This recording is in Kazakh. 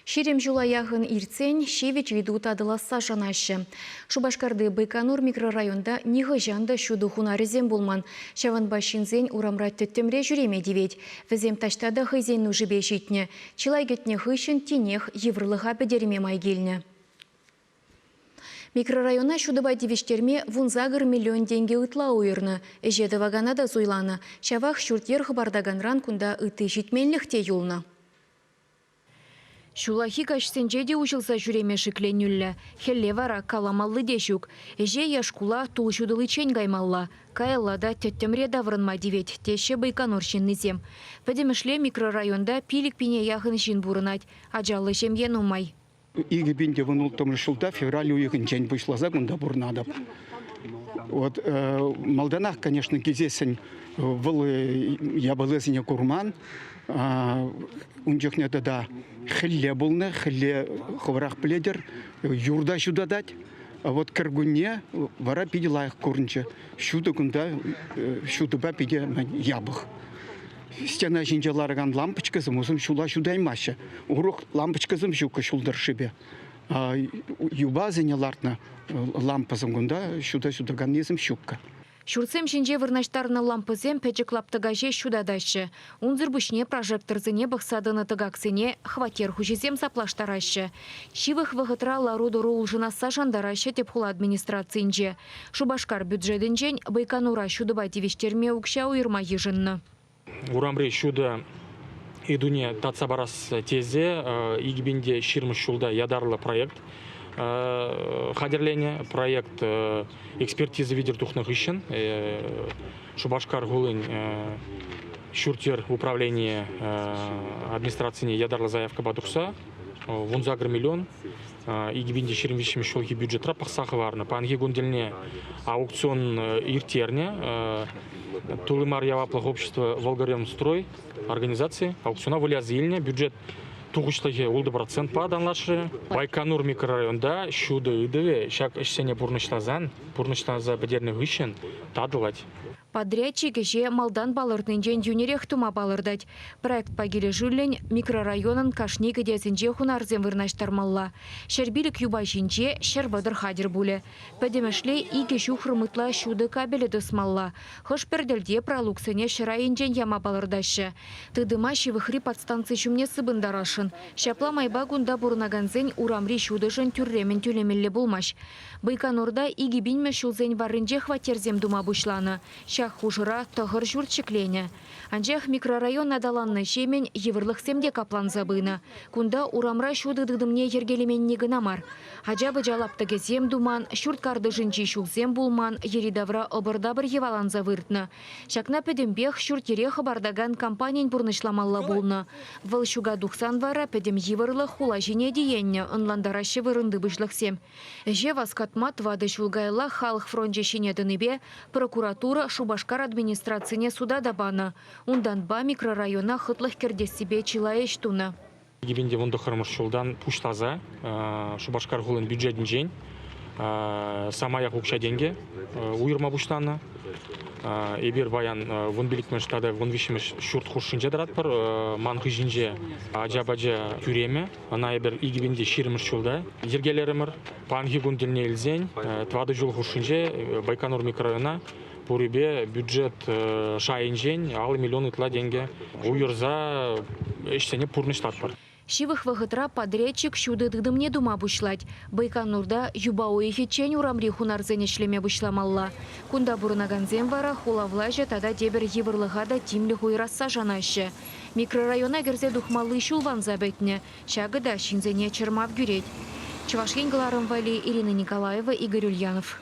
Шерем жулаяғын ирцен, шевич виду тадыласа жанашы. Шубашкарды Байконур микрорайонда ниғы жанды шуды хунарызен болман. Шаванба шинзен урамрат төттемре жүреме девет. Візем таштады хызен нужы бешетне. Чилай гетне хышын тенех еврлыға бедерме майгелне. Микрорайона шудыба девештерме вунзагыр миллион деньги ытла уйырны. Эжеді ваганада зуйланы. Шавах шуртер хабардаганран кунда ыты житменліхте юлны. Шулахи кашсенчеде учылса жүреме шикленюллі. Хелле вара каламаллы дешук. Эже яшкула тулшудылы чен гаймалла. Каяллада төттемре даврынма девет. Теше Байконур шиннызем. Пәдемішле микрорайонда пилік пине яғын жин бурынать. Ажалы жемген умай. Игі бенде вынул том жылда февраль уйығын жен бұшлаза күнда бурнадып. Вот малданах, конечно, кезесін был ябылызыне курман. Унжықне да хилле болны, хилле ховрақ пледер, юрда шуда дать. А вот кыргуне вара пиде лайық көрінчі. Шуды күнда, шуды ба пиде ябық. Стена жинжаларыған лампочкасым, өзім шула шудаймашы. Уруқ лампочкасым шука шулдар шибе. Юба зенелартна лампасым күнда шуда-шудаган незім шука. Шурцем шинже вырнаштарны лампызем пәчіклаптыгаже шудадашы. Унзыр бүшне прожекторзыне бұқсадыны тыгаксыне хватер хужезем саплаштарашы. Шивых вғытра лару-дұру ұлжынаса жандарашы деп хула администрацийнже. Шубашкар бюджетінжен Байконура шудыба девештерме ұқша уйырма ежынны. Урамре шуда идуне татсабарас тезе, игбенде ширмыш шулда ядарлы проект. Хадерление проект экспертизы видер тухных ищен. Шубашкар гулын шуртер управление администрации ядарлы заявка бадухса. Вунзагр миллион. Игбенде ширмвищем шулги бюджетра пахсахыварны. Панги гундельне аукцион иртерне. Тулымар яваплых общества Волгарем-строй организации. Аукциона вылязильня. Бюджет туғыштығы 10% паданлашы. Байконур микрорайонда шуды ыдыве, шак ішсене бұрныштазан бідерні ғышын тадылать. Подрядчик же малдан балырдың жен юнерех тума балырдать. Проект пагиле жүллен микрорайонын кашни кедесінже хунарзен вырнаштармалла. Шербилік юба жинже шербадыр хадир буле. Пәдемешле иге жухрымытла шуды кабелі дысмалла. Хош пердельде пролуксыне шырайынжен яма балырдашы. Тыдыма шивыхри подстанцы шумне сыбындарашын. Шапла майба гунда бурнаганзен урамри шудышын түрремен тюлемелле булмаш. Байконурда иге бинме шулзен варынже хватерзем дума бушланы. Шах хужыра тұғыр жүртшіклене. Анжақ микрорайон надаланны шемен еврлық семде каплан забыны. Кунда урамра шуды дыдымне ергелемен негінамар. Ажабы жалаптығы зем думан, шурткарды жынчи шулзем булман, еридавра обырдабыр евалан завыртны. Шакна пөдембех шуртере хабардаган компаниян бұрнышламалла болны. Выл шуга дұқсан вара пөдем еврлы хула жіне дейенне ұнландарашы вырынды бұшлықсем. Же васкатмат вады шулгайла халық фронже шинедінібе прокуратура Шубашкар администрацияне суда дабаны. Унданба микрорайона хытлых кердесібе чилайыш туны. Гибенде вунды хырмыш шулдан пуштаза, Шубашкар гулын бюджетін жен, самаяқ ұқша денге уйырма бұштаны. Эбер баян вон биликмен штада вон вишимеш шурт хушинже даратпар манхы жинже ажабажа тюреме ана эбер игибинде ширмыш шулда ергелеремер панхи гунделне илзен твады жол хушинже Байконур микрорайона Пурибе бюджет шайынжен, алы миллион ытла деньги. Уйырза эштене пурны штатпар. Шивых вағытра подрядчик шуды дыдымне дума бұшлать. Байконурда юба уйхетчен урамри хунарзене шлеме бұшламалла. Кунда бұрынаганзен вара хулавлажа тада дебер еврлыға тимлі хуйрасса жанашы. Микрорайона герзе духмалы шулван забетне. Шагыда шинзене чермав гюреть. Чувашкин Галаром Вали, Ирина Николаева, Игорь Ульянов.